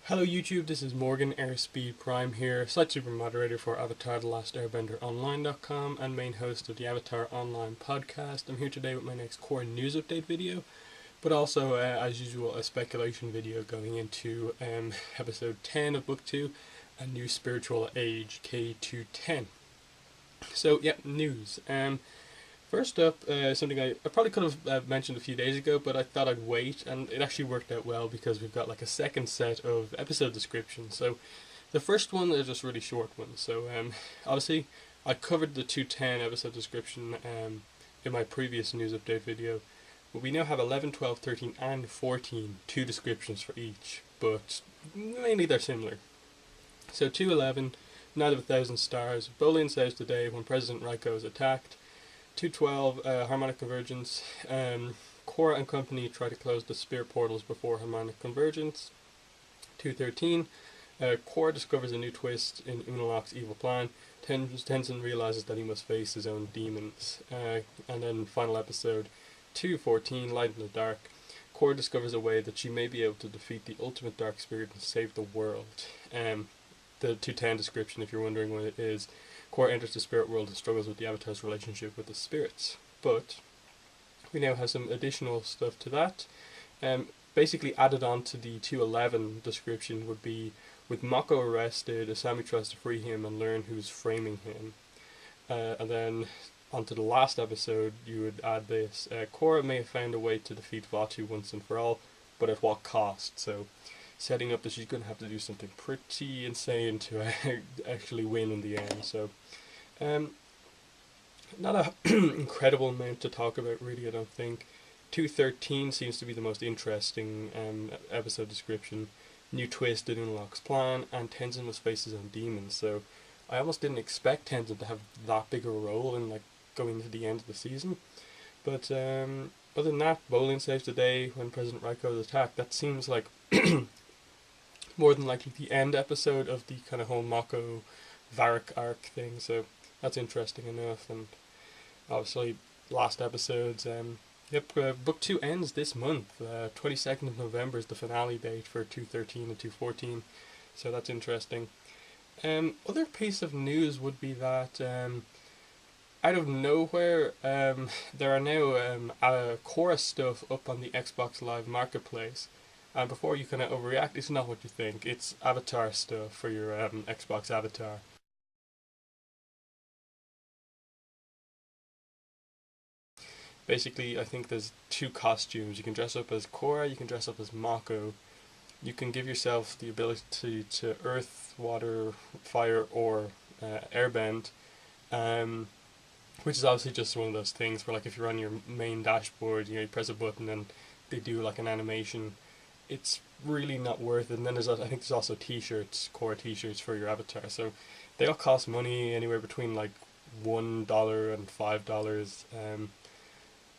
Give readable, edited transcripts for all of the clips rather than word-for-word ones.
Hello YouTube, this is Morgan Airspeed Prime here, site super moderator for Avatar The Last Airbender Online.com and main host of the Avatar Online podcast. I'm here today with my next core news update video, but also as usual a speculation video going into episode 10 of book 2, A New Spiritual Age, K210. So yeah, news. First up, something I probably could have mentioned a few days ago, but I thought I'd wait, and it actually worked out well because we've got like a second set of episode descriptions. So the first one is just really short ones. So obviously I covered the 210 episode description in my previous news update video, but we now have 11, 12, 13 and 14, two descriptions for each, but mainly they're similar. So 211, Night of a Thousand Stars, Bolin saves the day when President Raiko is attacked. 212, Harmonic Convergence. Korra and company try to close the spirit portals before Harmonic Convergence. 213, Korra discovers a new twist in Unalaq's evil plan. Tenzin realizes that he must face his own demons. And then final episode, 214, Light in the Dark. Korra discovers a way that she may be able to defeat the ultimate dark spirit and save the world. The 210 description, if you're wondering what it is, Korra enters the spirit world and struggles with the Avatar's relationship with the spirits. But we now have some additional stuff to that. Basically added on to the 211 description would be, with Mako arrested, Asami tries to free him and learn who's framing him. And then onto the last episode you would add this. Korra may have found a way to defeat Vaatu once and for all, but at what cost? So setting up that she's going to have to do something pretty insane to actually win in the end. So, not a incredible amount to talk about really, I don't think. 213 seems to be the most interesting episode description. New twist in Unalaq's plan, and Tenzin must face his own demons. So I almost didn't expect Tenzin to have that big a role in like going to the end of the season. But other than that, Bolin saves the day when President Raiko is attacked. That seems like more than likely the end episode of the kind of whole Mako Varric arc thing, so that's interesting enough. And obviously last episodes, book 2 ends this month. 22nd of November is the finale date for 213 and 214, so that's interesting. Other piece of news would be that out of nowhere, there are now Korra stuff up on the Xbox Live Marketplace. And before you kind of overreact, it's not what you think. It's Avatar stuff for your Xbox Avatar. Basically, I think there's two costumes. You can dress up as Korra, you can dress up as Mako. You can give yourself the ability to earth, water, fire, or airbend. Which is obviously just one of those things where, like, if you're on your main dashboard, you press a button and they do like an animation. It's really not worth it. And then I think there's also t-shirts, Korra t-shirts for your avatar. So they all cost money, anywhere between like $1 and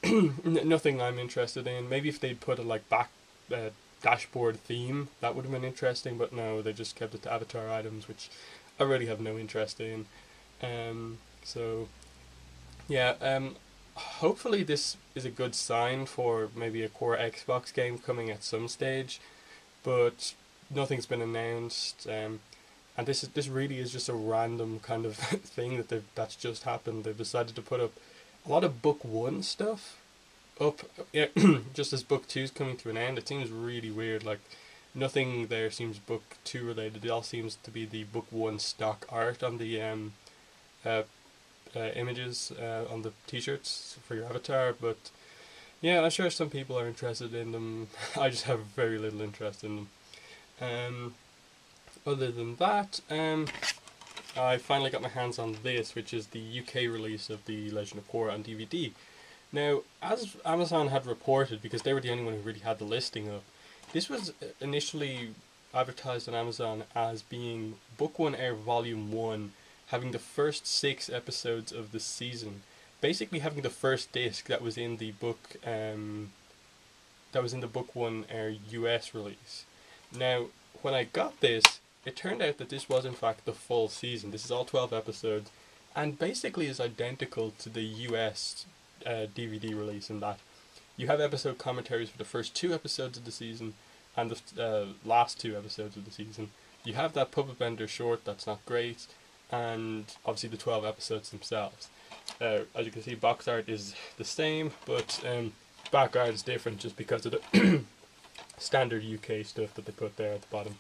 $5. Nothing I'm interested in. Maybe if they'd put a like back dashboard theme, that would have been interesting. But no, they just kept it to avatar items, which I really have no interest in. So yeah. Hopefully this is a good sign for maybe a Korra Xbox game coming at some stage, but nothing's been announced, and this really is just a random kind of thing that's just happened. They've decided to put up a lot of book 1 stuff up, yeah, just as book 2 is coming to an end. It seems really weird. Like nothing there seems book 2 related. It all seems to be the book 1 stock art on the images on the t-shirts for your avatar. But yeah, I'm sure some people are interested in them. I just have very little interest in them. Other than that, I finally got my hands on this, which is the UK release of The Legend of Korra on DVD. Now, as Amazon had reported, because they were the only one who really had the listing up, this was initially advertised on Amazon as being Book 1 Air Volume 1, having the first 6 episodes of the season, basically having the first disc that was in the book, Book 1 Air US release. Now, when I got this, it turned out that this was in fact the full season. This is all 12 episodes, and basically is identical to the US DVD release in that you have episode commentaries for the first 2 episodes of the season, and the last two episodes of the season. You have that puppet bender short that's not great, and obviously the 12 episodes themselves. As you can see, box art is the same, but back art is different just because of the standard UK stuff that they put there at the bottom.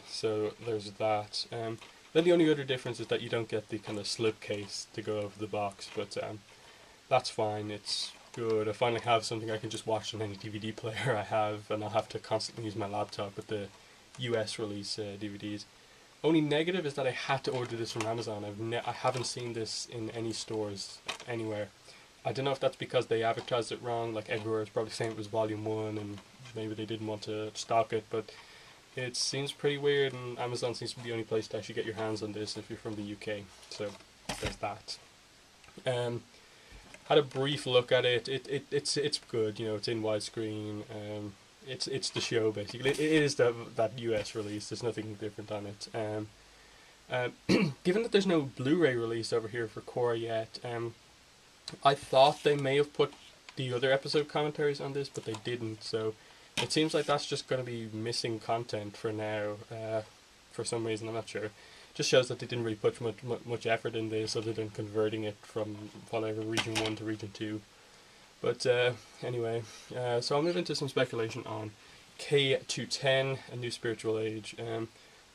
So there's that. Then the only other difference is that you don't get the kind of slipcase to go over the box, but that's fine. It's good. I finally have something I can just watch on any DVD player I have, and I'll have to constantly use my laptop with the US release DVDs. Only negative is that I had to order this from Amazon. I haven't seen this in any stores anywhere. I don't know if that's because they advertised it wrong, like everywhere is probably saying it was volume 1 and maybe they didn't want to stock it, but it seems pretty weird, and Amazon seems to be the only place to actually get your hands on this if you're from the UK. So there's that. Had a brief look at it. It's good. You know, it's in widescreen. It's the show basically. It is that US release. There's nothing different on it. Given that there's no Blu-ray release over here for Korra yet, I thought they may have put the other episode commentaries on this, but they didn't. So it seems like that's just going to be missing content for now. For some reason, I'm not sure. Just shows that they didn't really put much effort in this other than converting it from whatever region 1 to region 2. But anyway, so I'll move into some speculation on K210, A New Spiritual Age.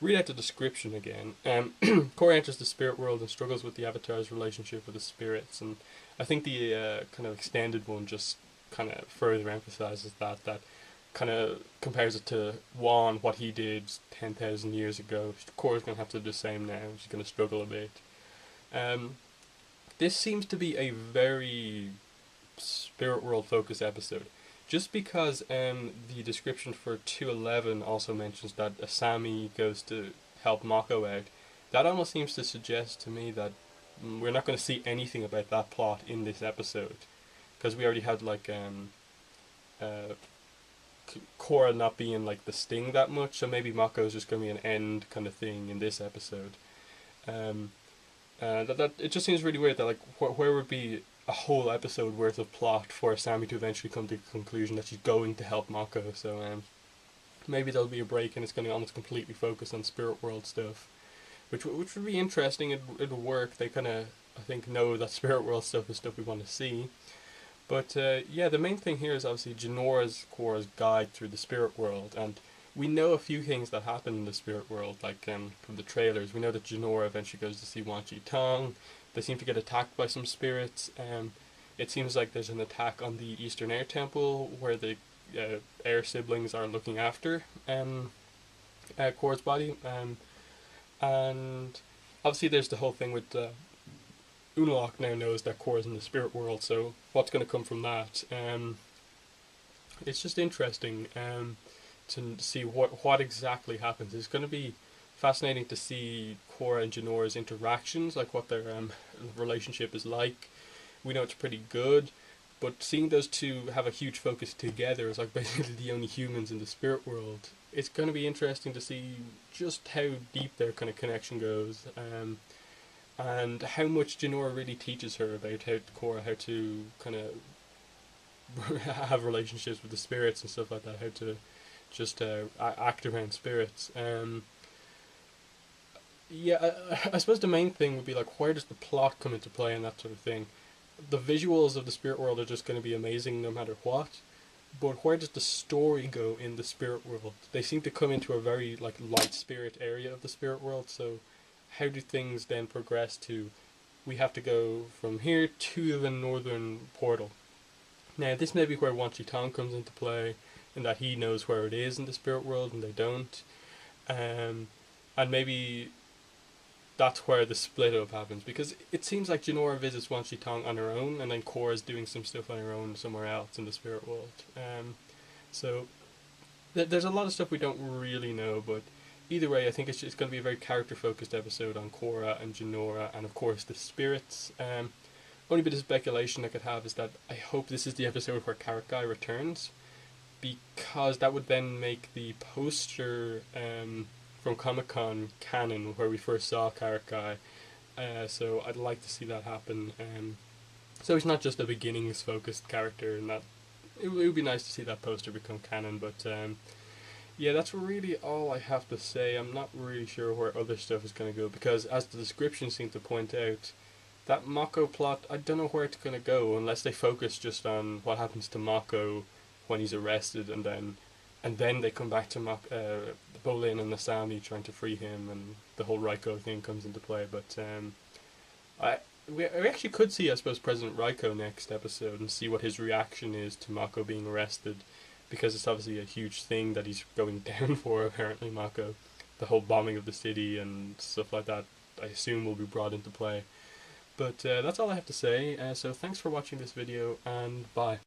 Read out the description again. Korra enters the spirit world and struggles with the Avatar's relationship with the spirits, and I think the kind of extended one just kind of further emphasizes that kind of compares it to Juan, what he did 10,000 years ago. Korra's going to have to do the same now. She's going to struggle a bit. This seems to be a very spirit world focused episode. Just because the description for 211 also mentions that Asami goes to help Mako out, that almost seems to suggest to me that we're not going to see anything about that plot in this episode. Because we already had like Korra not being like the sting that much, so maybe Mako's just going to be an end kind of thing in this episode. That it just seems really weird that like where would be a whole episode worth of plot for Asami to eventually come to the conclusion that she's going to help Mako. So maybe there'll be a break and it's going to almost completely focus on spirit world stuff, which would be interesting. It'll work. They kind of, I think, know that spirit world stuff is stuff we want to see. But yeah, the main thing here is obviously Janora's Korra's guide through the spirit world, and we know a few things that happen in the spirit world, like from the trailers. We know that Janora eventually goes to see Wan Chi Tong. They seem to get attacked by some spirits. It seems like there's an attack on the Eastern Air Temple where the Air siblings are looking after Korra's body. And obviously there's the whole thing with Unalaq now knows that Korra's in the spirit world, so what's going to come from that? It's just interesting to see what exactly happens. It's going to be fascinating to see Korra and Janora's interactions, like what their relationship is like. We know it's pretty good, but seeing those two have a huge focus together as like basically the only humans in the spirit world, it's going to be interesting to see just how deep their kind of connection goes, and how much Janora really teaches her about Korra how to kind of have relationships with the spirits and stuff like that, how to just act around spirits. Yeah, I suppose the main thing would be like, where does the plot come into play and that sort of thing. The visuals of the spirit world are just going to be amazing no matter what, but where does the story go in the spirit world? They seem to come into a very like light spirit area of the spirit world, so how do things then progress to, we have to go from here to the northern portal. Now this may be where Wan Chi Tong comes into play, in that he knows where it is in the spirit world and they don't, and maybe that's where the split up happens, because it seems like Janora visits Wan Chi Tong on her own, and then Korra's doing some stuff on her own somewhere else in the spirit world. So there's a lot of stuff we don't really know, but either way, I think it's going to be a very character-focused episode on Korra and Janora, and of course the spirits. Only bit of speculation I could have is that I hope this is the episode where Carrot Guy returns, because that would then make the poster from Comic-Con canon where we first saw Carrot Guy. So I'd like to see that happen. So he's not just a beginnings-focused character, and that it would be nice to see that poster become canon, but Yeah, that's really all I have to say. I'm not really sure where other stuff is going to go because, as the description seemed to point out, that Mako plot, I don't know where it's going to go unless they focus just on what happens to Mako when he's arrested, and then they come back to Bolin and Nasami trying to free him, and the whole Raiko thing comes into play. But I we actually could see, I suppose, President Raiko next episode and see what his reaction is to Mako being arrested, because it's obviously a huge thing that he's going down for. Apparently, Mako, the whole bombing of the city and stuff like that, I assume will be brought into play. But that's all I have to say. So thanks for watching this video, and bye.